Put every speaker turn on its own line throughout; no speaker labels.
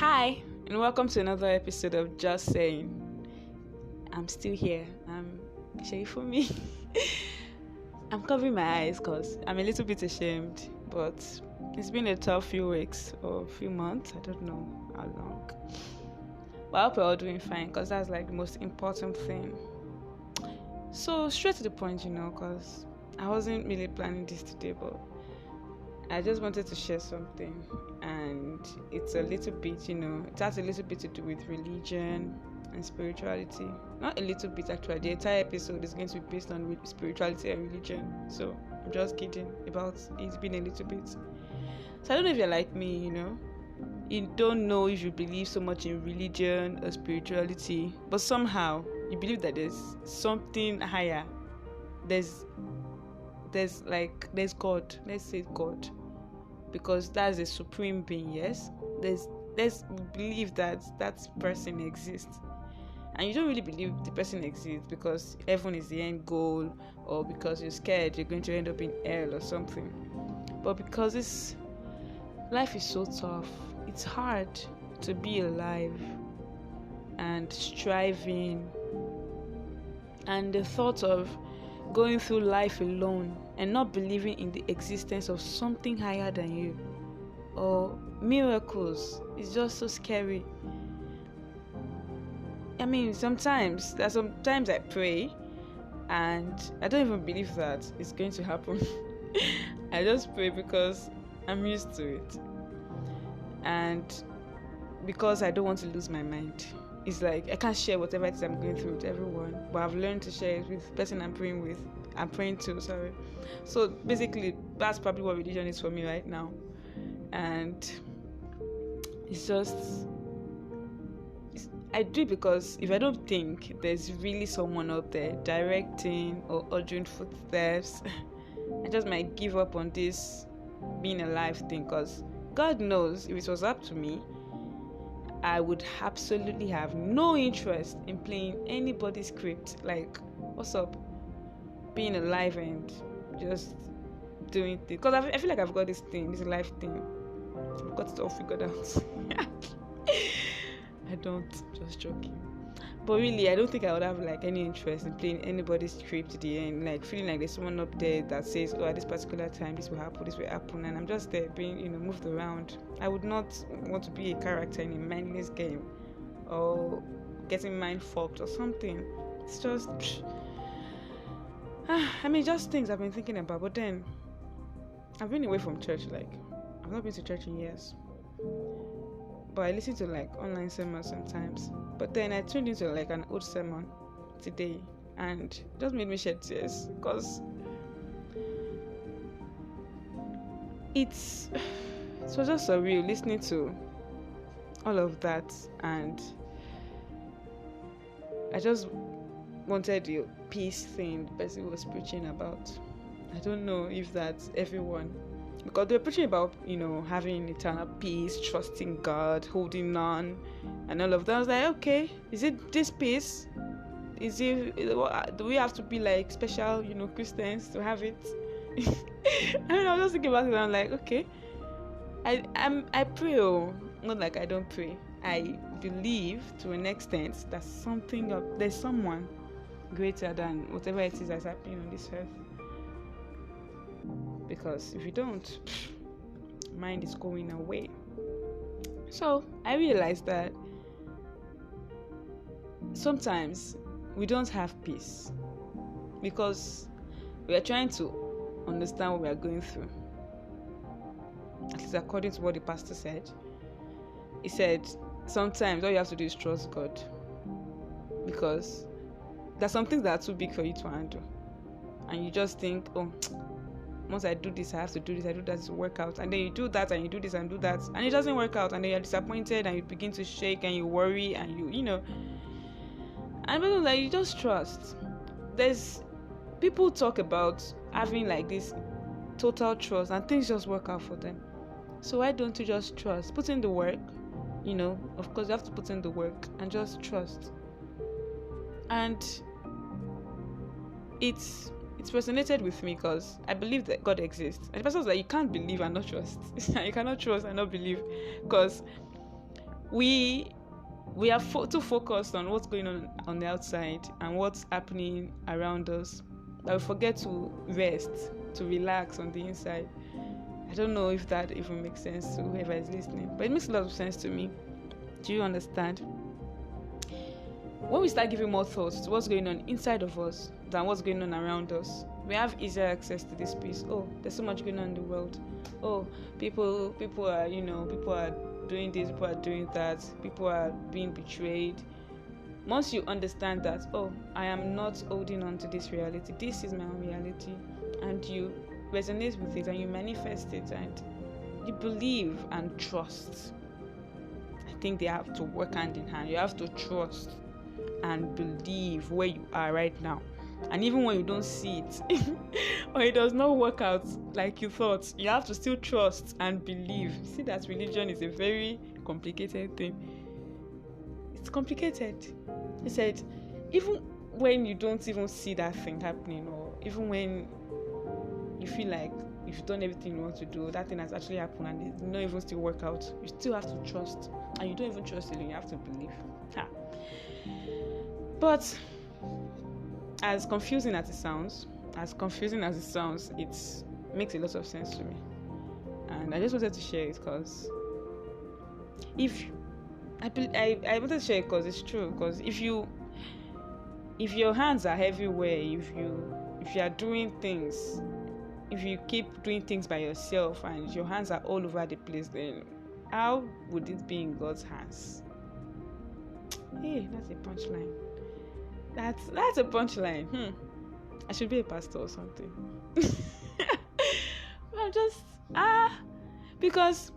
Hi, and welcome to another episode of Just Saying. I'm still here. I'm Shay for me. I'm covering my eyes because I'm a little bit ashamed, but it's been a tough few weeks or few months. I don't know how long. But I hope we're all doing fine because that's like the most important thing. So, straight to the point, because I wasn't really planning this today, but I just wanted to share something, and it's a little bit, it has a little bit to do with religion and spirituality. Not a little bit, actually. The entire episode is going to be based on spirituality and religion. So I'm just kidding about it being a little bit. So I don't know if you're like me, you don't know if you believe so much in religion or spirituality, but somehow you believe that there's something higher. There's God. Let's say God, because that's a supreme being. Yes, let's believe that person exists, and you don't really believe the person exists because heaven is the end goal, or because you're scared you're going to end up in hell or something. But because life is so tough, it's hard to be alive and striving, and the thought of going through life alone and not believing in the existence of something higher than you or miracles is just so scary. I mean, sometimes I pray and I don't even believe that it's going to happen. I just pray because I'm used to it, and because I don't want to lose my mind. It's like I can't share whatever it is I'm going through with everyone, but I've learned to share it with the person I'm praying to, sorry. So basically, that's probably what religion is for me right now. And I do it because if I don't think there's really someone out there directing or ordering footsteps, I just might give up on this being alive thing, because God knows if it was up to me, I would absolutely have no interest in playing anybody's script. Like, what's up? Being alive and just doing things. Because I feel like I've got this life thing. I've got it all figured out. I don't, just joking. But really, I don't think I would have like any interest in playing anybody's script to the end. Like, feeling like there's someone up there that says, oh, at this particular time, this will happen. And I'm just there being, moved around. I would not want to be a character in a mindless game or getting mind fucked or something. It's just, just things I've been thinking about. But then, I've been away from church. Like, I've not been to church in years. But I listen to like online sermons sometimes. But then I tuned into like an old sermon today, and it just made me shed tears, because it was just surreal listening to all of that, and I just wanted the peace thing the person was preaching about. I don't know if that's everyone, because they're preaching about, having eternal peace, trusting God, holding on, and all of that. I was like, okay, is it this peace? Do we have to be like special, Christians to have it? I was just thinking about it, and I'm like, okay, I pray, not like I don't pray. I believe to an extent that there's someone greater than whatever it is that's happening on this earth. Because if you don't, mind is going away. So I realized that sometimes we don't have peace because we are trying to understand what we are going through. At least according to what the pastor said. He said sometimes all you have to do is trust God, because there's some things that are too big for you to handle, and you just think, oh, once I do this, I have to do this, I do that to work out. And then you do that, and you do this and do that, and it doesn't work out, and then you're disappointed, and you begin to shake, and you worry, and and like, you just trust. There's people talk about having like this total trust, and things just work out for them. So why don't you just trust? Put in the work, of course you have to put in the work and just trust. And it's resonated with me because I believe that God exists. And the person was like, you can't believe and not trust. You cannot trust and not believe, because we are too focused on what's going on the outside and what's happening around us that we forget to rest, to relax on the inside. I don't know if that even makes sense to whoever is listening, but it makes a lot of sense to me. Do you understand? When we start giving more thoughts to what's going on inside of us than what's going on around us, we have easier access to this peace. Oh, there's so much going on in the world. Oh, people are, people are doing this, people are doing that, people are being betrayed. Once you understand that, oh, I am not holding on to this reality, this is my own reality, and you resonate with it and you manifest it and you believe and trust. I think they have to work hand in hand. You have to trust and believe where you are right now, and even when you don't see it or it does not work out like you thought, you have to still trust and believe. See, that religion is a very complicated thing. It's complicated. He said, even when you don't even see that thing happening, or even when you feel like you've done everything you want to do, that thing has actually happened and it did not even still work out, you still have to trust. And you don't even trust it, you have to believe. But as confusing as it sounds, it makes a lot of sense to me. And I just wanted to share it because I wanted to share it because it's true. Because if your hands are everywhere, if you are doing things, if you keep doing things by yourself and your hands are all over the place, then how would it be in God's hands? Hey, that's a punchline. That's a punchline. I should be a pastor or something. I'm just because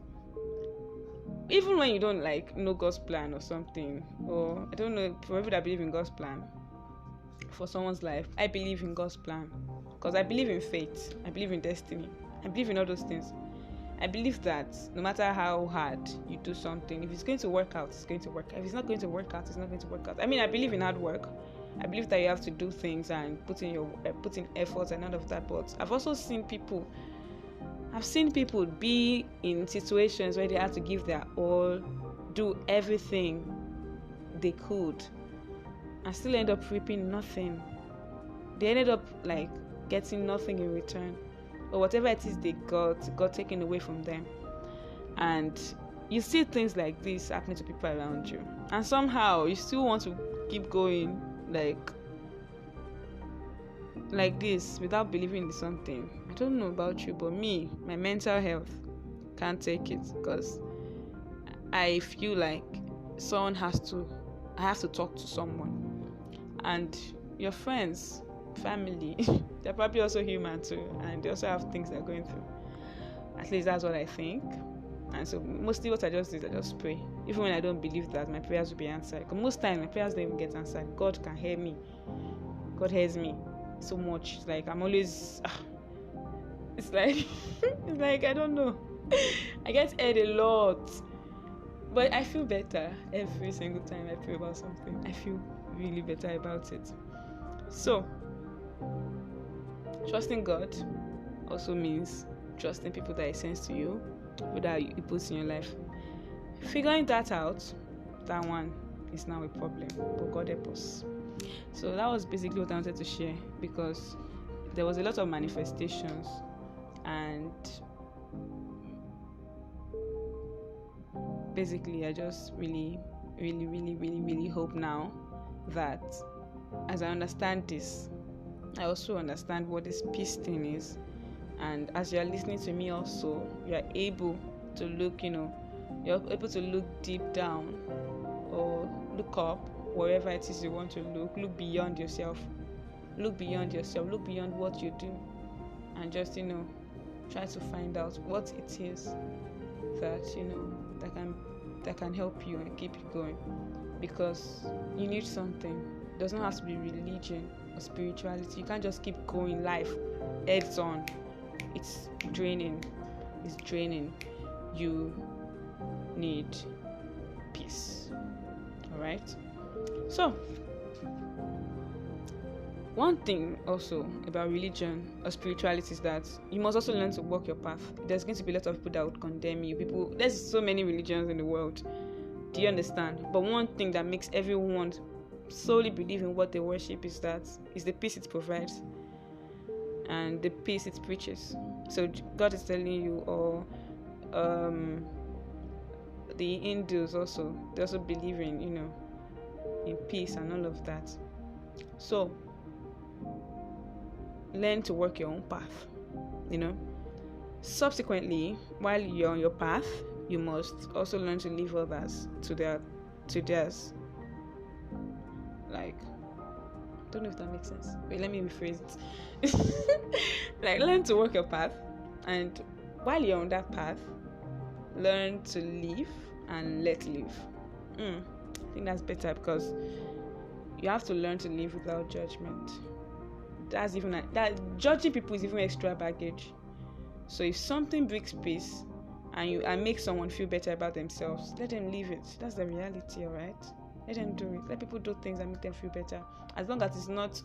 even when you don't know God's plan or something, or I don't know, for people that believe in God's plan for someone's life, I believe in God's plan because I believe in faith, I believe in destiny, I believe in all those things. I believe that no matter how hard you do something, if it's going to work out, it's going to work out. If it's not going to work out, it's not going to work out. I mean, I believe in hard work. I believe that you have to do things and put in efforts and all of that. But I've also seen people be in situations where they have to give their all, do everything they could, and still end up reaping nothing. They ended up getting nothing in return, or whatever it is they got taken away from them. And you see things like this happening to people around you, and somehow you still want to keep going like this without believing in something. I don't know about you, but me, my mental health can't take it, because I feel like I have to talk to someone. And your friends, family, they're probably also human too, and they also have things they're going through. At least that's what I think. And so mostly what I just do is I just pray. Even when I don't believe that my prayers will be answered, because most times my prayers don't even get answered. God can hear me. God hears me so much. I'm always it's like I don't know. I get heard a lot, but I feel better every single time I pray about something. I feel really better about it. So trusting God also means trusting people that are sense to you, people that He puts in your life. Figuring that out, that one is now a problem, but God help us. So that was basically what I wanted to share, because there was a lot of manifestations, and basically I just really, really, really, really, really hope now that as I understand this, I also understand what this peace thing is. And as you are listening to me also, you are able to look, you're able to look deep down or look up, wherever it is you want to look beyond yourself. Look beyond what you do, and just, try to find out what it is that, that can help you and keep you going. Because you need something. It does not have to be religion or spirituality. You can't just keep going life heads on. It's draining. You need peace. Alright? So, one thing also about religion or spirituality is that you must also learn to walk your path. There's going to be a lot of people that would condemn you. There's so many religions in the world. Do you understand? But one thing that makes everyone solely believe in what they worship is the peace it provides and the peace it preaches. So God is telling you, or the Hindus also, they also believe in, in peace and all of that. So learn to work your own path. Subsequently, while you're on your path, you must also learn to leave others to theirs. Like, I don't know if that makes sense. Wait, let me rephrase it. Like, learn to work your path, and while you're on that path, learn to live and let live. I think that's better, because you have to learn to live without judgment. That's even that judging people is even extra baggage. So if something brings peace and makes someone feel better about themselves, let them live it. That's the reality, alright? Let them do it. Let people do things that make them feel better. As long as it's not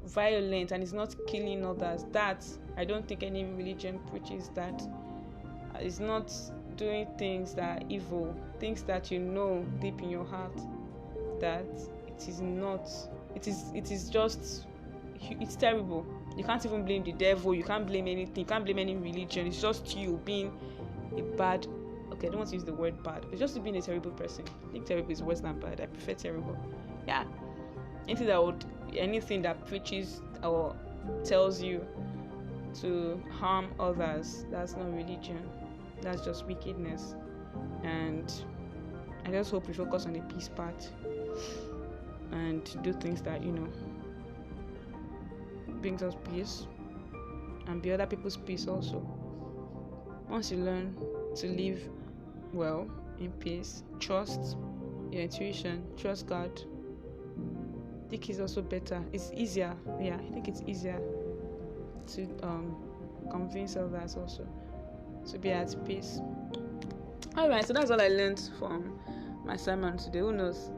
violent and it's not killing others. That, I don't think any religion preaches that. It's not doing things that are evil, things that you know deep in your heart that it is not. It is just, it's terrible. You can't even blame the devil. You can't blame anything. You can't blame any religion. It's just you being a bad. Okay, I don't want to use the word bad. It's just being a terrible person. I think terrible is worse than bad. I prefer terrible. Yeah. Anything that preaches or tells you to harm others, that's not religion. That's just wickedness. And I just hope we focus on the peace part and do things that, brings us peace and be other people's peace also. Once you learn to live well in peace, trust your intuition, trust God. I think it's also better. It's easier. Yeah, I think it's easier to convince others also to be at peace. Alright, so that's all I learned from my sermon today. Who knows?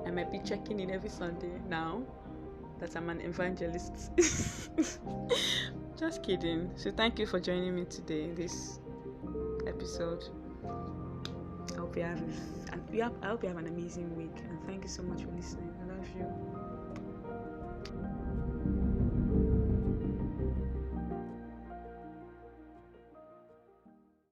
I might be checking in every Sunday now that I'm an evangelist. Just kidding. So thank you for joining me today in this episode. I hope you have an amazing week, and thank you so much for listening. I love you.